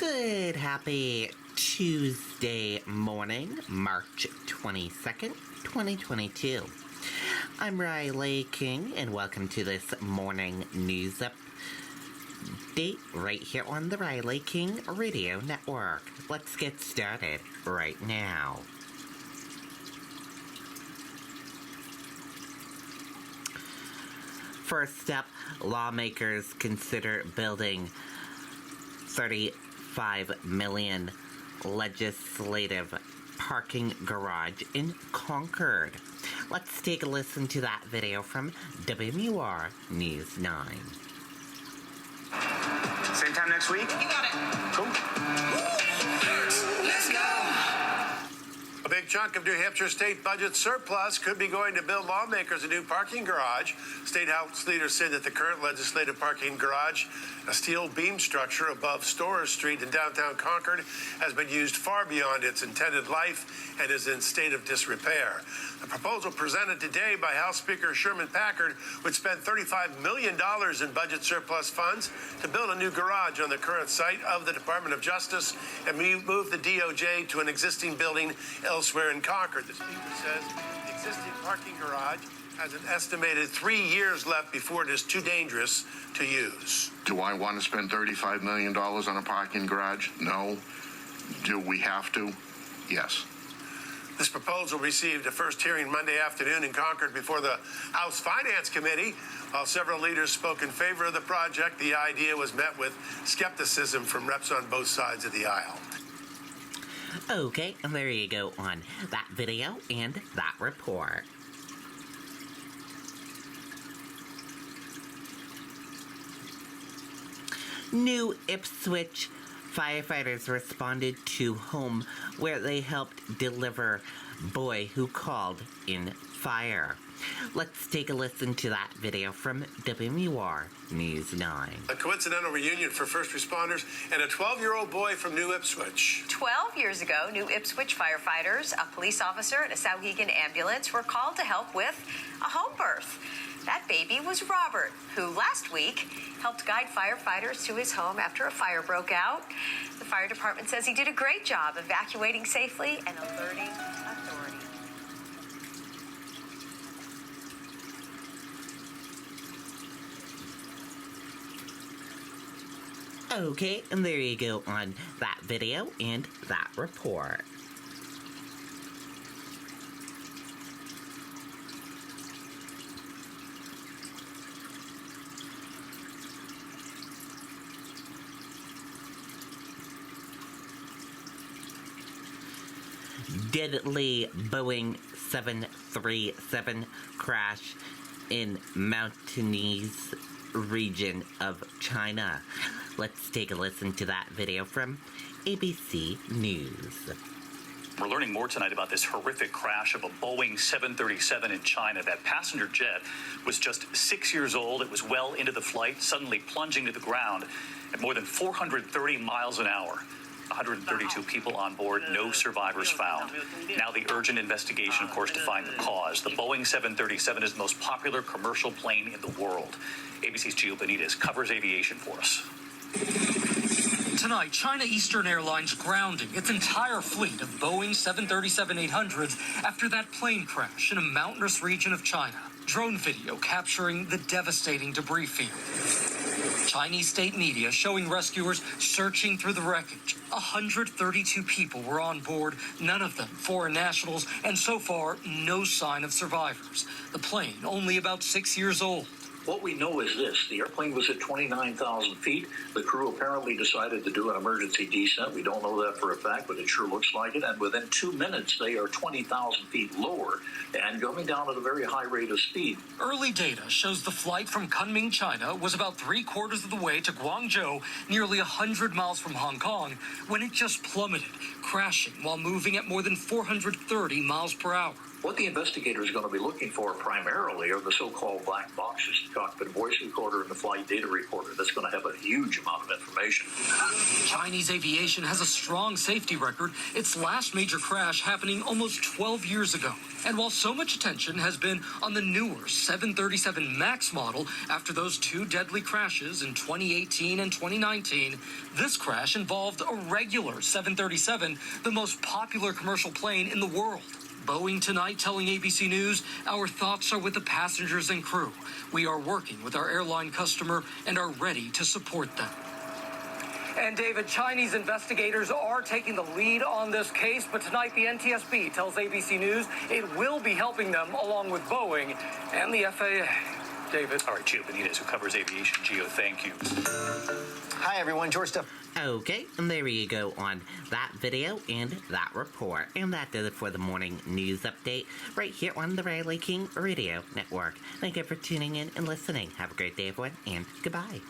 Good, happy Tuesday morning, March 22nd, 2022. I'm Riley King, and welcome to this morning news update right here on the Riley King Radio Network. Let's get started right now. First up, lawmakers consider building $35 million legislative parking garage in Concord. Let's take a listen to that video from WMUR News 9. Same time next week? You got it. Cool. Let's go. A big chunk of New Hampshire state budget surplus could be going to build lawmakers a new parking garage. State House leaders say that the current legislative parking garage, a steel beam structure above Storer Street in downtown Concord, has been used far beyond its intended life and is in state of disrepair. The proposal presented today by House Speaker Sherman Packard would spend $35 million in budget surplus funds to build a new garage on the current site of the Department of Justice and move the DOJ to an existing building elsewhere in Concord. The speaker says the existing parking garage has an estimated 3 years left before it is too dangerous to use. Do I want to spend $35 million on a parking garage? No. Do we have to? Yes. This proposal received a first hearing Monday afternoon in Concord before the House Finance Committee. While several leaders spoke in favor of the project, the idea was met with skepticism from reps on both sides of the aisle. Okay, and there you go on that video and that report. New Ipswich firefighters responded to home where they helped deliver boy who called in fire. Let's take a listen to that video from WMUR News 9. A coincidental reunion for first responders and a 12-year-old boy from New Ipswich. 12 years ago, New Ipswich firefighters, a police officer, and a Souhegan ambulance were called to help with a home birth. That baby was Robert, who last week helped guide firefighters to his home after a fire broke out. The fire department says he did a great job evacuating safely and alerting authorities. Okay, and there you go on that video and that report. Deadly Boeing 737 crash in mountainous region of China. Let's take a listen to that video from ABC News. We're learning more tonight about this horrific crash of a Boeing 737 in China. That passenger jet was just 6 years old. It was well into the flight, suddenly plunging to the ground at more than 430 miles an hour. 132 people on board, no survivors found. Now the urgent investigation, of course, to find the cause. The Boeing 737 is the most popular commercial plane in the world. ABC's Gio Benitez covers aviation for us. Tonight, China Eastern Airlines grounding its entire fleet of Boeing 737-800s after that plane crash in a mountainous region of China. Drone video capturing the devastating debris field. Chinese state media showing rescuers searching through the wreckage. 132 people were on board, none of them foreign nationals, and so far, no sign of survivors. The plane only about 6 years old. What we know is this. The airplane was at 29,000 feet. The crew apparently decided to do an emergency descent. We don't know that for a fact, but it sure looks like it. And within 2 minutes, they are 20,000 feet lower and going down at a very high rate of speed. Early data shows the flight from Kunming, China, was about 3/4 of the way to Guangzhou, nearly 100 miles from Hong Kong, when it just plummeted, crashing while moving at more than 430 miles per hour. What the investigators are going to be looking for primarily are the so-called black boxes, the cockpit voice recorder and the flight data recorder. That's going to have a huge amount of information. Chinese aviation has a strong safety record, its last major crash happening almost 12 years ago. And while so much attention has been on the newer 737 MAX model after those two deadly crashes in 2018 and 2019, this crash involved a regular 737, the most popular commercial plane in the world. Boeing tonight telling ABC News, our thoughts are with the passengers and crew. We are working with our airline customer and are ready to support them. And David, Chinese investigators are taking the lead on this case, but tonight the NTSB tells ABC News it will be helping them along with Boeing and the FAA. David. All right, Gio Benitez, who covers aviation. Gio, thank you. Hi, everyone. George Stuff. Okay, and there you go on that video and that report. And that does it for the morning news update right here on the Riley King Radio Network. Thank you for tuning in and listening. Have a great day, everyone, and goodbye.